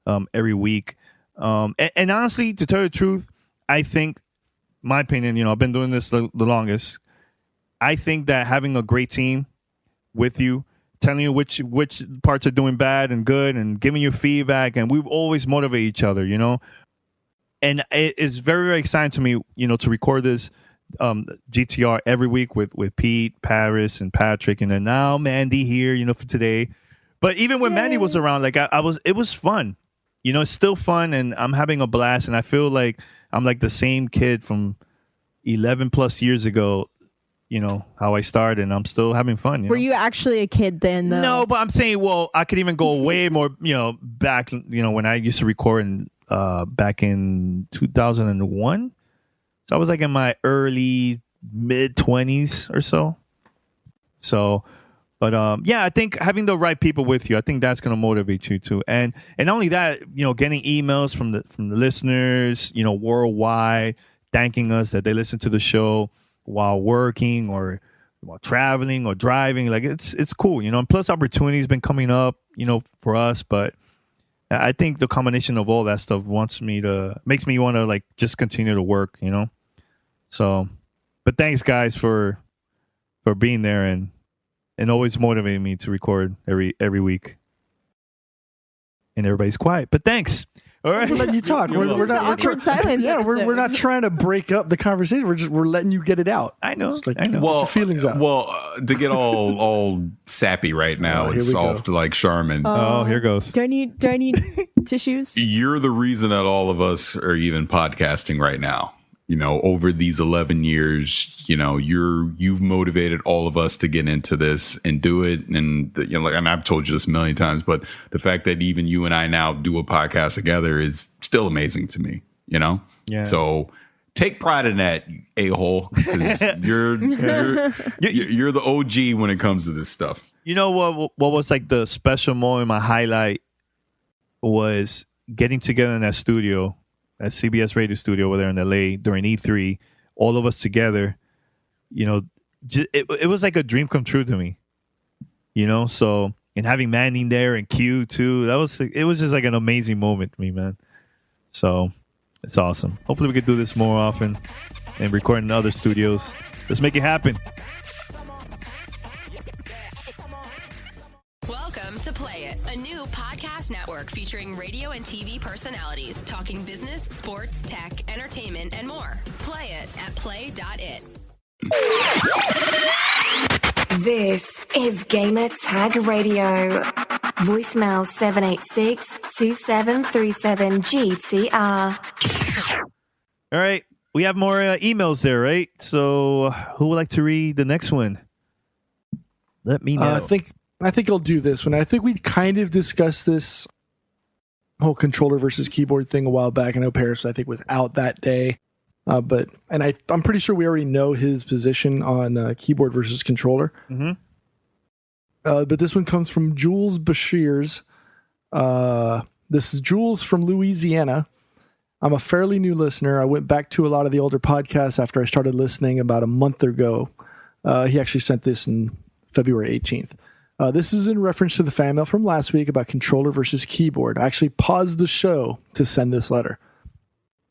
every week. And honestly, to tell you the truth, I think, my opinion, you know, I've been doing this the longest. I think that having a great team with you, telling you which parts are doing bad and good, and giving you feedback, and we always motivate each other, you know. And it is very, very exciting to me, you know, to record this GTR every week with Pete, Paris, and Patrick, and then now Mandy here, you know, for today. But even when Mandy was around, like it was fun. You know, it's still fun, and I'm having a blast, and I feel like I'm like the same kid from 11 plus years ago. You know, how I started, and I'm still having fun. Were you actually a kid then, though? No, but I'm saying, well, I could even go way more, you know, back, you know, when I used to record back in 2001. So I was like in my early, mid-20s or so. So, but yeah, I think having the right people with you, I think that's going to motivate you too. And not only that, you know, getting emails from the listeners, you know, worldwide, thanking us that they listen to the show while working or while traveling or driving. Like it's cool, you know. And plus, opportunities been coming up, you know, for us. But I think the combination of all that stuff makes me want to like just continue to work, you know. So, but thanks guys for being there and always motivating me to record every week. And everybody's quiet, but thanks. All right. We're letting you talk. We're not awkward silence. Yeah, we're episode. not trying to break up the conversation. We're letting you get it out. I know. Just like, I know. get your feelings out. To get all sappy right now and here we soft go. like Charmin. Oh, here goes. Do I need tissues? You're the reason that all of us are even podcasting right now. You know, over these 11 years, you know, you've motivated all of us to get into this and do it. And you know, and I've told you this a million times, but the fact that even you and I now do a podcast together is still amazing to me. You know, Yeah. So take pride in that, a-hole, because you're the OG when it comes to this stuff. You know what was like the special moment, my highlight was getting together in that studio, at CBS radio studio over there in LA during E3, all of us together. You know, it was like a dream come true to me. You know, so, and having Manning there and Q too, it was just like an amazing moment for me, man. So it's awesome. Hopefully we could do this more often and record in other studios. Let's make it happen. Welcome to Play It, a new podcast network featuring radio and TV personalities talking business, sports, tech, entertainment, and more. Play it at play.it. This is Gamertag Radio. Voicemail 786-2737-GTR. All right. We have more emails there, right? So who would like to read the next one? Let me know. I think I'll do this one. I think we kind of discussed this whole controller versus keyboard thing a while back. I know Paris, I think, was out that day. I'm pretty sure we already know his position on keyboard versus controller. Mm-hmm. But this one comes from Jules Bashirs. This is Jules from Louisiana. I'm a fairly new listener. I went back to a lot of the older podcasts after I started listening about a month ago. He actually sent this in February 18th. This is in reference to the fan mail from last week about controller versus keyboard. I actually paused the show to send this letter.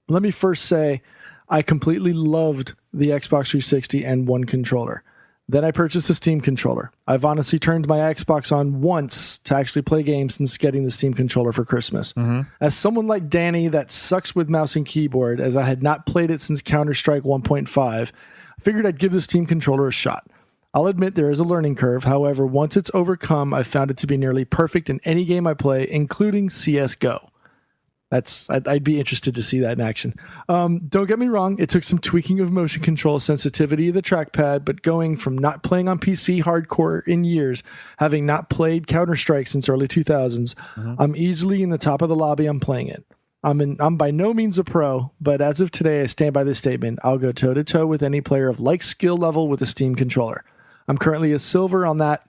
Let me first say, I completely loved the Xbox 360 and one controller. Then I purchased the Steam controller. I've honestly turned my Xbox on once to actually play games since getting the Steam controller for Christmas. Mm-hmm. As someone like Danny that sucks with mouse and keyboard, as I had not played it since Counter-Strike 1.5, I figured I'd give the Steam controller a shot. I'll admit there is a learning curve. However, once it's overcome, I've found it to be nearly perfect in any game I play, including CSGO. I'd be interested to see that in action. Don't get me wrong, it took some tweaking of motion control sensitivity of the trackpad, but going from not playing on PC hardcore in years, having not played Counter-Strike since early 2000s, I'm easily in the top of the lobby I'm playing it. I'm by no means a pro, but as of today, I stand by this statement. I'll go toe-to-toe with any player of like skill level with a Steam controller. I'm currently a silver on that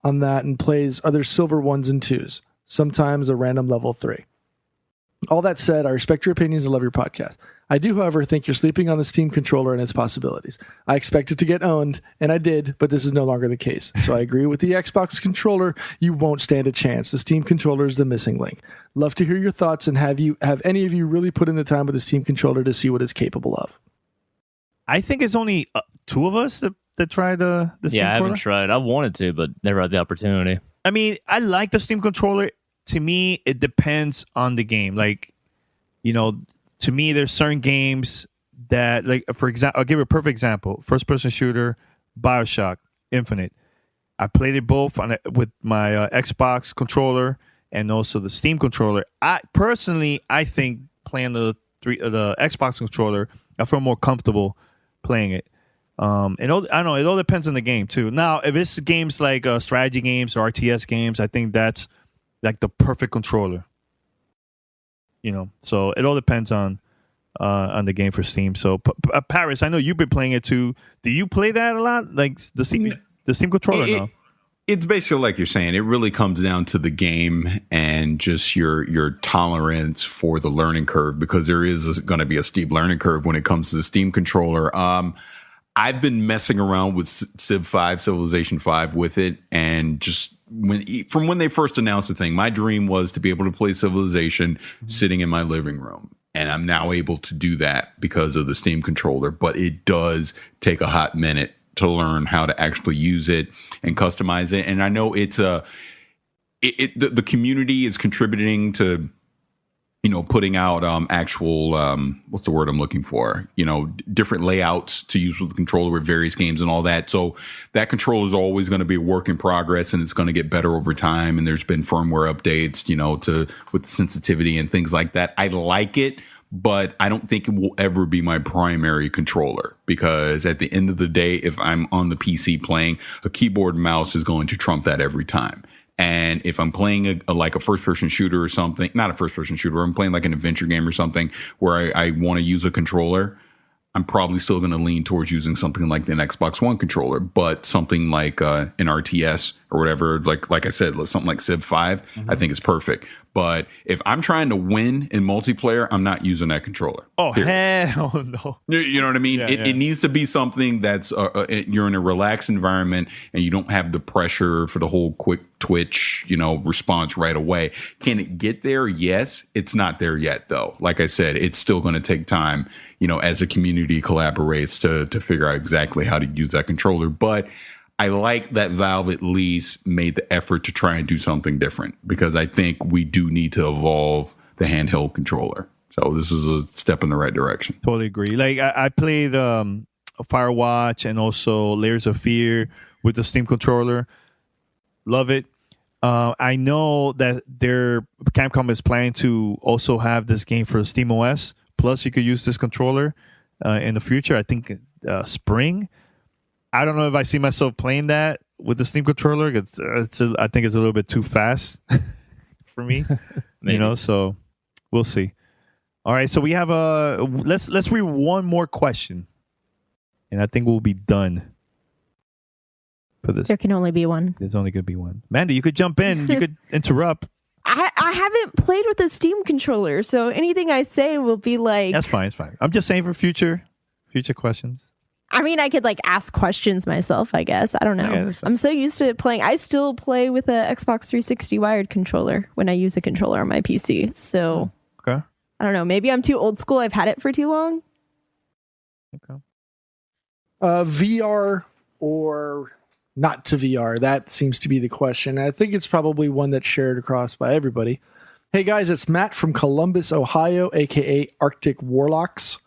and plays other silver 1s and 2s, sometimes a random level 3. All that said, I respect your opinions and love your podcast. I do, however, think you're sleeping on the Steam controller and its possibilities. I expected to get owned, and I did, but this is no longer the case. So I agree with the Xbox controller. You won't stand a chance. The Steam controller is the missing link. Love to hear your thoughts, and have any of you really put in the time with the Steam controller to see what it's capable of? I think it's only two of us that tried the Steam I haven't controller. tried. I wanted to, but never had the opportunity. I mean, I like the Steam controller. To me, it depends on the game. Like, you know, to me, there's certain games that, like, for example, I'll give you a perfect example. First-person shooter, BioShock Infinite. I played it both with my Xbox controller and also the Steam controller. I think playing the Xbox controller, I feel more comfortable playing it. I know it all depends on the game too. Now, if it's games like strategy games or RTS games, I think that's like the perfect controller. You know, so it all depends on the game for Steam. So, Paris, I know you've been playing it too. Do you play that a lot, like the Steam controller? No. It's basically like you're saying. It really comes down to the game and just your tolerance for the learning curve, because there is going to be a steep learning curve when it comes to the Steam controller. I've been messing around with Civ 5, Civilization 5 with it, and just from when they first announced the thing, my dream was to be able to play Civilization sitting in my living room. And I'm now able to do that because of the Steam controller. But it does take a hot minute to learn how to actually use it and customize it. And I know the community is contributing to, putting out actual, what's the word I'm looking for? Different layouts to use with the controller with various games and all that. So that controller is always going to be a work in progress, and it's going to get better over time. And there's been firmware updates, with sensitivity and things like that. I like it, but I don't think it will ever be my primary controller, because at the end of the day, if I'm on the PC playing, a keyboard and mouse is going to trump that every time. And if I'm playing like a first-person shooter or something, not a first-person shooter, I'm playing like an adventure game or something where I want to use a controller, I'm probably still going to lean towards using something like an Xbox One controller. But something like an RTS or whatever, like I said, something like Civ 5, I think is perfect. But if I'm trying to win in multiplayer, I'm not using that controller. Oh, hell no. You know what I mean? Yeah, it needs to be something that's you're in a relaxed environment and you don't have the pressure for the whole quick twitch, response right away. Can it get there? Yes. It's not there yet, though. Like I said, it's still going to take time, as the community collaborates to figure out exactly how to use that controller. But I like that Valve at least made the effort to try and do something different, because I think we do need to evolve the handheld controller. So this is a step in the right direction. Totally agree. Like I played Firewatch and also Layers of Fear with the Steam controller. Love it. I know that Capcom is planning to also have this game for Steam OS. Plus, you could use this controller in the future. I think spring. I don't know if I see myself playing that with the Steam controller. I think it's a little bit too fast for me, so we'll see. All right, so we have let's read one more question, and I think we'll be done for this. There can only be one. There's only going to be one. Mandy, you could jump in. You could interrupt. I haven't played with a Steam controller, so anything I say will be like... That's fine. It's fine. I'm just saying for future questions. I mean, I could ask questions myself, I guess. I don't know. Yeah, I'm so used to playing. I still play with a Xbox 360 wired controller when I use a controller on my PC. So, okay. I don't know. Maybe I'm too old school. I've had it for too long. Okay. VR or not to VR? That seems to be the question. I think it's probably one that's shared across by everybody. Hey guys, it's Matt from Columbus, Ohio, aka Arctic Warlocks.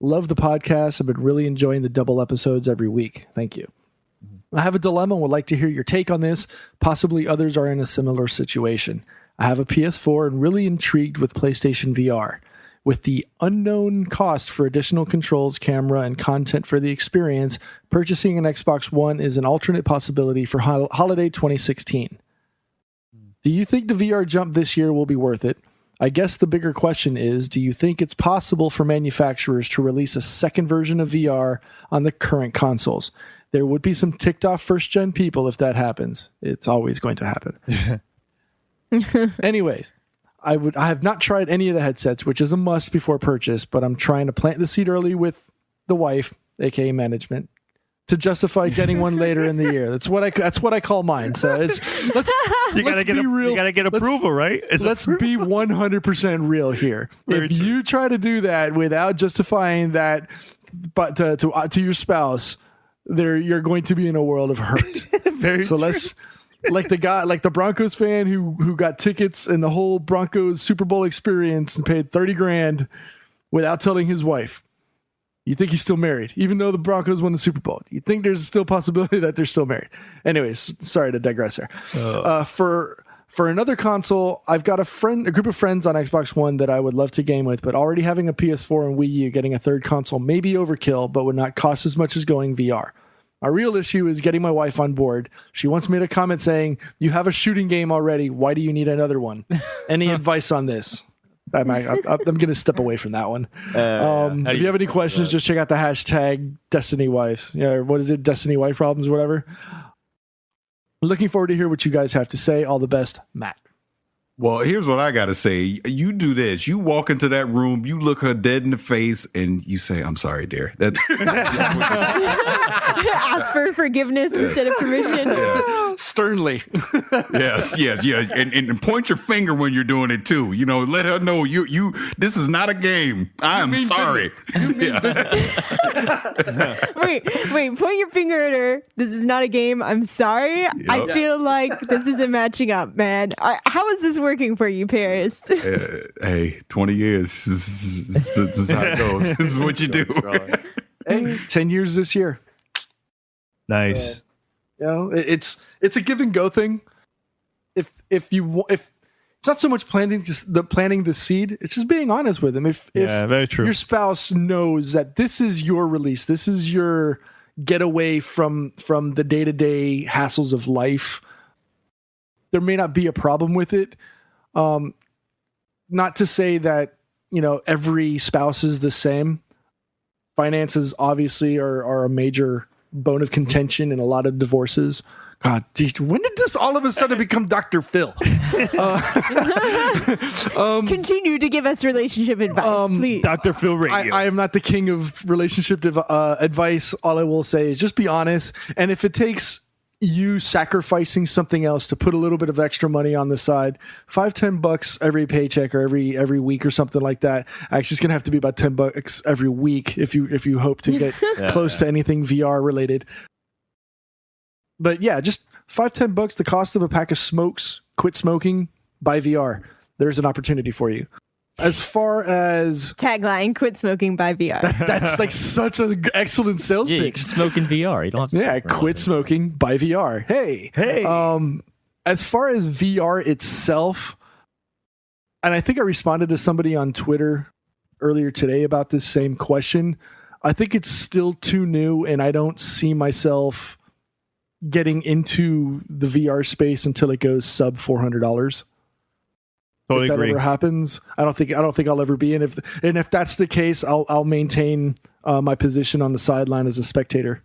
Love the podcast. I've been really enjoying the double episodes every week. Thank you. I have a dilemma and would like to hear your take on this. Possibly others are in a similar situation. I have a PS4 and really intrigued with PlayStation VR. With the unknown cost for additional controls, camera, and content for the experience, purchasing an Xbox One is an alternate possibility for holiday 2016. Do you think the VR jump this year will be worth it? I guess the bigger question is, do you think it's possible for manufacturers to release a second version of VR on the current consoles? There would be some ticked off first-gen people if that happens. It's always going to happen. Anyways, I have not tried any of the headsets, which is a must before purchase, but I'm trying to plant the seed early with the wife, aka management, to justify getting one later in the year. That's what I call mine. So let's be real. You gotta get approval, right? Let's be 100% real here. If you try to do that without justifying that, but to your spouse, you're going to be in a world of hurt. Let's like the Broncos fan who got tickets and the whole Broncos Super Bowl experience and paid $30,000 without telling his wife. You think he's still married, even though the Broncos won the Super Bowl. You think there's still a possibility that they're still married. Anyways, sorry to digress here. For another console, I've got a group of friends on Xbox One that I would love to game with, but already having a PS4 and Wii U, getting a third console may be overkill, but would not cost as much as going VR. My real issue is getting my wife on board. She once made a comment saying, "You have a shooting game already. Why do you need another one?" Any advice on this? I'm going to step away from that one. If you have any questions, just check out the hashtag Destiny Wife. What is it? Destiny Wife Problems, whatever. Looking forward to hear what you guys have to say. All the best, Matt. Well, here's what I got to say. You do this. You walk into that room, you look her dead in the face, and you say, "I'm sorry, dear." That's ask for forgiveness instead of permission. Yeah. sternly. Yes, and point your finger when you're doing it too. Let her know you. This is not a game. I'm sorry. Wait, point your finger at her. This is not a game. I'm sorry. Yep. I feel like this isn't matching up, man. How is this working for you, Paris? Hey, 20 years. This is how it goes. This is what you do. Hey, 10 years this year. Nice. It's a give and go thing. If it's not so much planting the seed, it's just being honest with them. If very true. Your spouse knows that this is your release, this is your getaway from the day-to-day hassles of life, there may not be a problem with it. Not to say that every spouse is the same. Finances obviously are a major bone of contention in a lot of divorces. God, geez, when did this all of a sudden become Dr. Phil? Continue to give us relationship advice, please. Dr. Phil Radio. I am not the king of relationship advice. All I will say is just be honest. And if it takes you sacrificing something else to put a little bit of extra money on the side, $5-10 every paycheck or every week or something like that. Actually, it's gonna have to be about $10 every week if you hope to get close to anything VR related. But yeah, just $5-10, the cost of a pack of smokes. Quit smoking, buy VR. There's an opportunity for you. As far as tagline, quit smoking, buy VR. That's like such an excellent sales pitch. You can smoke in VR. You don't have to quit smoking, buy VR. Hey. As far as VR itself, and I think I responded to somebody on Twitter earlier today about this same question. I think it's still too new, and I don't see myself getting into the VR space until it goes sub $400. Totally if that agree. ever happens, I don't think I'll ever be in. If that's the case, I'll maintain my position on the sideline as a spectator.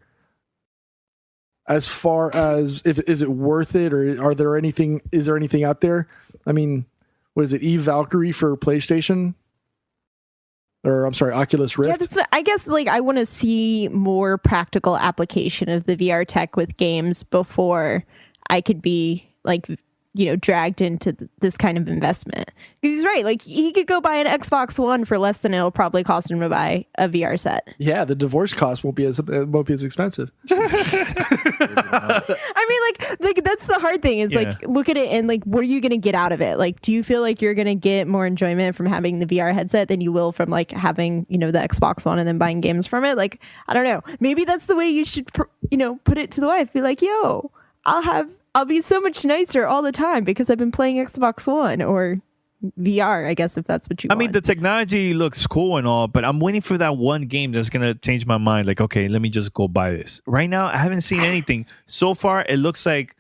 As far as is it worth it, or is there anything out there? I mean, what is it? Eve Valkyrie for PlayStation, or I'm sorry, Oculus Rift. Yeah, I guess I want to see more practical application of the VR tech with games before I could be dragged into this kind of investment. Because he's right. He could go buy an Xbox One for less than it'll probably cost him to buy a VR set. Yeah, the divorce cost won't be as expensive. I mean, that's the hard thing is look at it and what are you going to get out of it? Do you feel like you're going to get more enjoyment from having the VR headset than you will from having, the Xbox One and then buying games from it? I don't know. Maybe that's the way you should, put it to the wife. Be like, yo, I'll be so much nicer all the time because I've been playing Xbox One or VR, I guess, if that's what you want. I mean, the technology looks cool and all, but I'm waiting for that one game that's going to change my mind. Okay, let me just go buy this. Right now, I haven't seen anything. So far, it looks like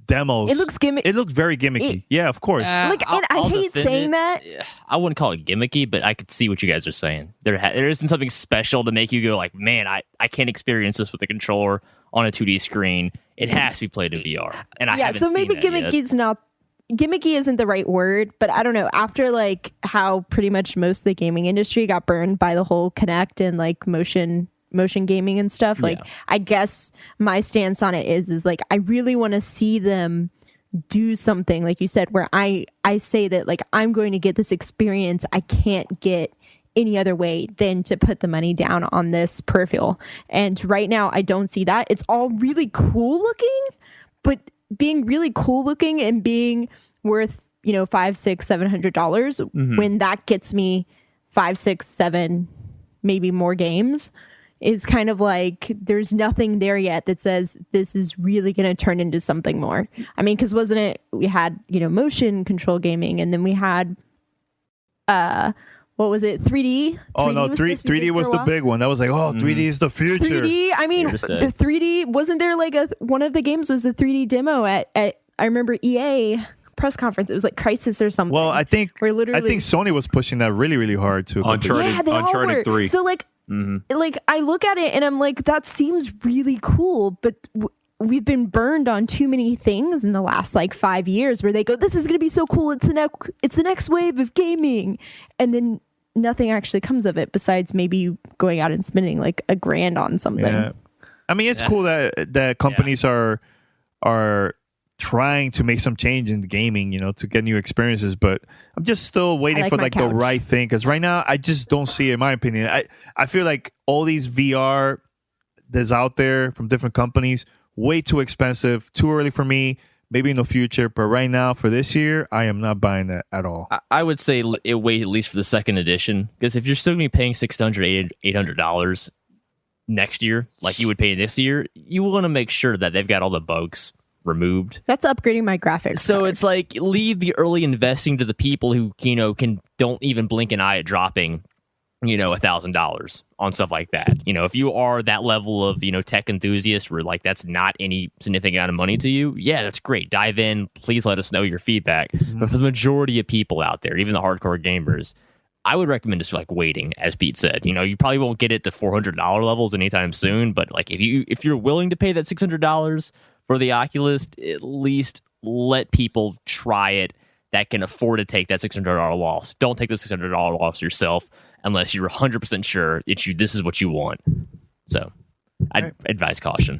demos. It looks gimmicky. It looks very gimmicky. Yeah, of course. And I hate saying that. I wouldn't call it gimmicky, but I could see what you guys are saying. There isn't something special to make you go man, I can't experience this with a controller on a 2D screen. It has to be played in VR. And I haven't seen maybe that gimmicky's yet. Gimmicky isn't the right word, but I don't know. After how pretty much most of the gaming industry got burned by the whole Kinect and motion gaming and stuff, I guess my stance on it is I really want to see them do something, like you said, where I say that I'm going to get this experience I can't get any other way than to put the money down on this peripheral. And right now I don't see that. It's all really cool looking, but being really cool looking and being worth $500, $600, $700 when that gets me 5, 6, 7 maybe more games is kind of there's nothing there yet that says this is really going to turn into something more. I mean, because wasn't it we had motion control gaming, and then we had what was it, 3D? Oh, no, 3D was the big one. That was 3D is the future. 3D, I mean, the 3D, wasn't there one of the games was a 3D demo at I remember EA press conference. It was Crisis or something. Well, I think Sony was pushing that really, really hard too. Uncharted 3. So I look at it and I'm that seems really cool, but we've been burned on too many things in the last 5 years where they go, this is going to be so cool. It's the next wave of gaming. And then nothing actually comes of it besides maybe going out and spending $1,000 on something. Yeah. I mean, it's cool that companies are are trying to make some change in the gaming, to get new experiences. But I'm just still waiting for the right thing, because right now I just don't see it, in my opinion. I feel like all these VR that's out there from different companies, way too expensive, too early for me. Maybe in the future, but right now for this year, I am not buying that at all. I would say wait at least for the second edition, because if you're still going to be paying $600, $800 next year, like you would pay this year, you want to make sure that they've got all the bugs removed. That's upgrading my graphics. So it's like, leave the early investing to the people who don't even blink an eye at dropping $1,000 on stuff like that. If you are that level of tech enthusiast where like that's not any significant amount of money to you, yeah, that's great. Dive in. Please let us know your feedback. Mm-hmm. But for the majority of people out there, even the hardcore gamers, I would recommend just like waiting, as Pete said. You probably won't get it to $400 levels anytime soon, but like if you're willing to pay that $600 for the Oculus, at least let people try it that can afford to take that $600 loss. Don't take the $600 loss yourself unless you're 100% sure this is what you want. So I'd advise caution.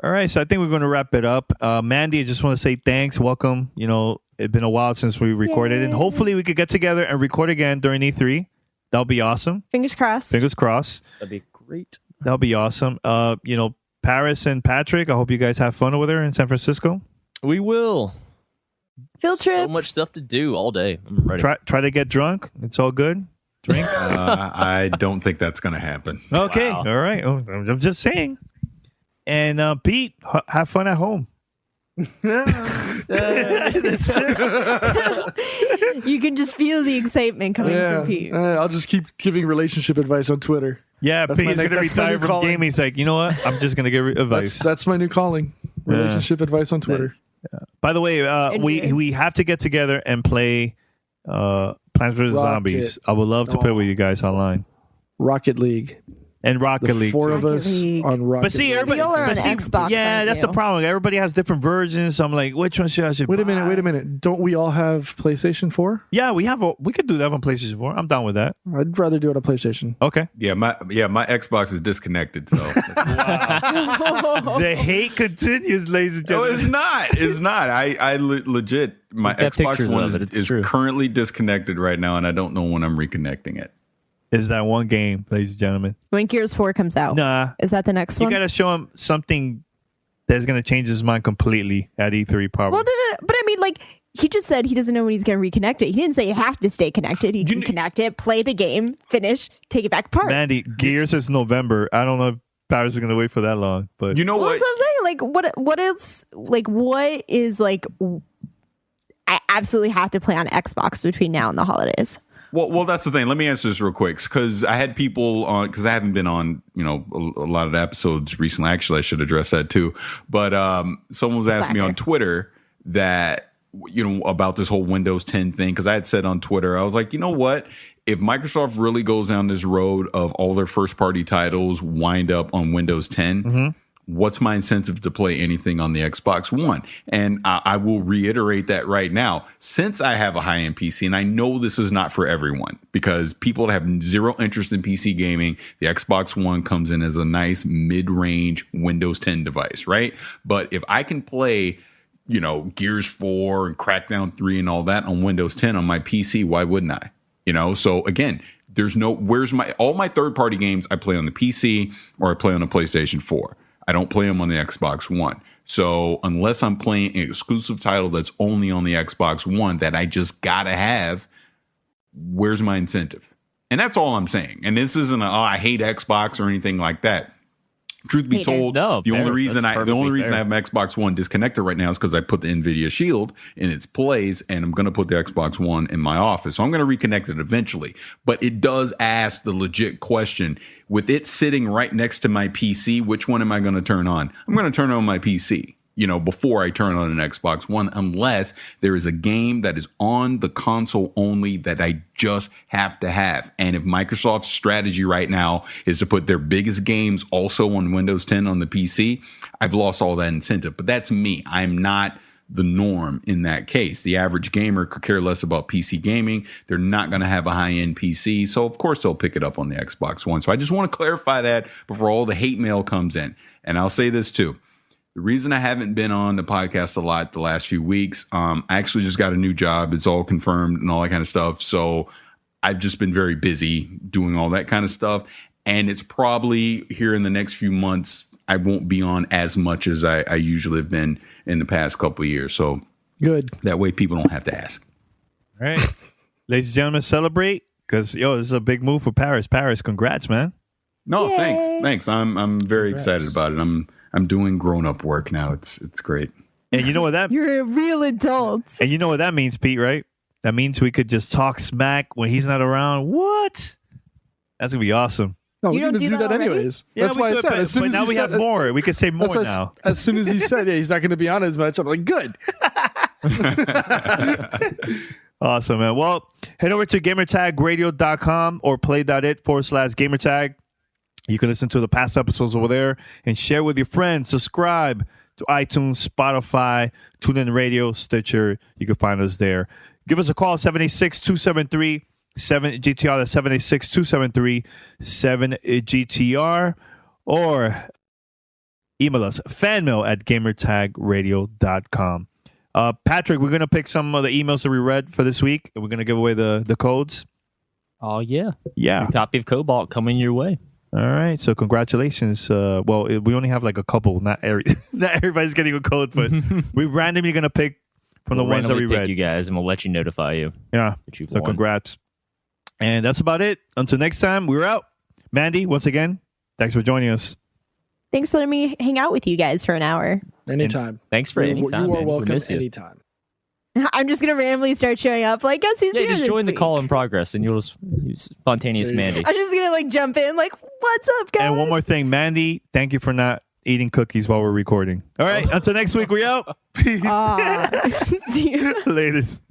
All right, so I think we're going to wrap it up. Mandy, I just want to say thanks. Welcome. It's been a while since we recorded, and hopefully we could get together and record again during E3. That'll be awesome. Fingers crossed. Fingers crossed. That'd be great. That'll be awesome. Paris and Patrick, I hope you guys have fun over there in San Francisco. We will. Field trip. So much stuff to do all day. I'm ready. Try to get drunk. It's all good. Drink. I don't think that's going to happen. Okay. Wow. All right. Oh, I'm just saying. And Pete, have fun at home. You can just feel the excitement coming from Pete. I'll just keep giving relationship advice on Twitter. Yeah, That's Pete's going to retire from calling. gaming. He's like, you know what? I'm just going to give advice. That's my new calling. Relationship advice on Twitter. Nice. Yeah. By the way, we have to get together and play Plants vs. Zombies. I would love to play with you guys online. Rocket League. And Rocket League. Four of us on Rocket But see, everybody, You're on Xbox. Yeah, that's the problem. Everybody has different versions. So I'm like, which one should I Wait a minute. Don't we all have PlayStation 4? Yeah, we could do that on PlayStation 4. I'm down with that. I'd rather do it on PlayStation. Okay. Yeah, my Xbox is disconnected. So the hate continues, ladies and no, gentlemen. it's not. I legit, my Xbox One is currently disconnected right now, and I don't know when I'm reconnecting it. Is that one game, ladies and gentlemen? When Gears 4 comes out. Nah. Is that the next one? You got to show him something that's going to change his mind completely at E3 probably. Well, no. But I mean, like, he just said he doesn't know when he's going to reconnect it. He didn't say you have to stay connected. You can connect it, play the game, finish, take it back apart. Mandy, Gears is November. I don't know if Paris is going to wait for that long. But you know what? That's what I'm saying. Like, what is I absolutely have to play on Xbox between now and the holidays. Well, that's the thing. Let me answer this real quick, because I had people on, because I haven't been on, a lot of the episodes recently. Actually, I should address that too. But someone was asking me on Twitter that, about this whole Windows 10 thing, because I had said on Twitter, I was like, you know what? If Microsoft really goes down this road of all their first party titles wind up on Windows 10, what's my incentive to play anything on the Xbox One? And I will reiterate that right now, since I have a high-end PC, and I know this is not for everyone, because people that have zero interest in PC gaming, the Xbox One comes in as a nice mid-range Windows 10 device, right? But if I can play, Gears 4 and Crackdown 3 and all that on Windows 10 on my PC, why wouldn't I? So again, all my third-party games I play on the PC or I play on a PlayStation 4. I don't play them on the Xbox One. So unless I'm playing an exclusive title that's only on the Xbox One that I just gotta have, where's my incentive? And that's all I'm saying. And this isn't I hate Xbox or anything like that. Truth be told, the only reason I have my Xbox One disconnected right now is because I put the NVIDIA Shield in its place, and I'm going to put the Xbox One in my office. So I'm going to reconnect it eventually. But it does ask the legit question, with it sitting right next to my PC, which one am I going to turn on? I'm going to turn on my PC, before I turn on an Xbox One, unless there is a game that is on the console only that I just have to have. And if Microsoft's strategy right now is to put their biggest games also on Windows 10 on the PC, I've lost all that incentive. But that's me. I'm not the norm in that case. The average gamer could care less about PC gaming. They're not going to have a high-end PC. So, of course, they'll pick it up on the Xbox One. So I just want to clarify that before all the hate mail comes in. And I'll say this, too. The reason I haven't been on the podcast a lot the last few weeks, I actually just got a new job. It's all confirmed and all that kind of stuff. So I've just been very busy doing all that kind of stuff. And it's probably here in the next few months, I won't be on as much as I usually have been in the past couple of years. So good. That way people don't have to ask. All right. Ladies and gentlemen, celebrate. Because, this is a big move for Paris. Paris, congrats, man. No, thanks. I'm very excited about it. I'm doing grown-up work now. It's great. And you know what that You're a real adult. And you know what that means, Pete, right? That means we could just talk smack when he's not around. What? That's going to be awesome. No, You we're don't going to do do that that already? anyways. Yeah, That's we why I could, said. but, As soon but as now he we said, have more. We could say more that's why now. As soon as he said, he's not going to be on as much, I'm like, good. Awesome, man. Well, head over to gamertagradio.com or play.it/gamertag. You can listen to the past episodes over there and share with your friends. Subscribe to iTunes, Spotify, TuneIn Radio, Stitcher. You can find us there. Give us a call, 786-273-7GTR. That's 786-273-7GTR. Or email us, fanmail@gamertagradio.com. Patrick, we're going to pick some of the emails that we read for this week, and we're going to give away the codes. Oh, yeah. Yeah. A copy of Cobalt coming your way. All right. So congratulations. We only have like a couple. Not everybody's getting a code, but we're randomly going to pick from the ones that we randomly pick read. you guys, and we'll let you notify you. Yeah. That you've So won. congrats. And that's about it. Until next time, we're out. Mandy, once again, thanks for joining us. Thanks for letting me hang out with you guys for an hour. Anytime. Thanks for any time. You are man. We welcome miss you. anytime. I'm just going to randomly start showing up. Like, guess who's Yeah, here just this join the week? call in progress, and you'll just spontaneous Mandy. I'm just going to like jump in like, what's up, guys? And one more thing, Mandy, thank you for not eating cookies while we're recording. All right. Until next week, we out. Peace. See you. Latest.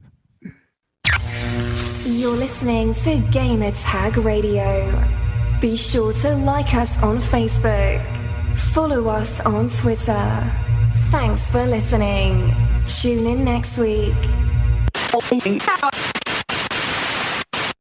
You're listening to Gamertag Radio. Be sure to like us on Facebook. Follow us on Twitter. Thanks for listening. Tune in next week.